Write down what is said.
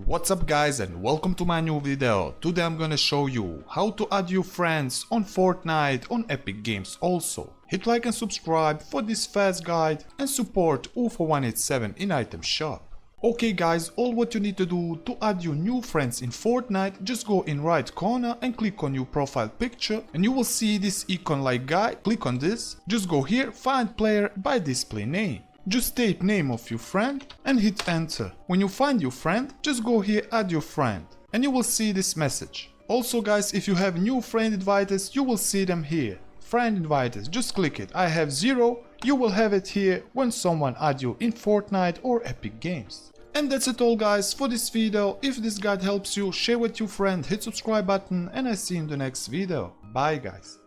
What's up guys and welcome to my new video. Today I'm gonna show you how to add your friends on Fortnite on Epic Games also. Hit like and subscribe for this fast guide and support UFO187 in item shop. Okay guys, all what you need to do to add your new friends in Fortnite, just go in right corner and click on your profile picture and you will see this icon like guy. Click on this, just go here, find player by display name. Just type name of your friend and hit enter. When you find your friend, just go here add your friend and you will see this message. Also guys, if you have new friend invited, you will see them here. Friend invited, just click it. I have 0, you will have it here when someone add you in Fortnite or Epic Games. And that's it all guys for this video. If this guide helps you, share with your friend, hit subscribe button and I see you in the next video. Bye guys.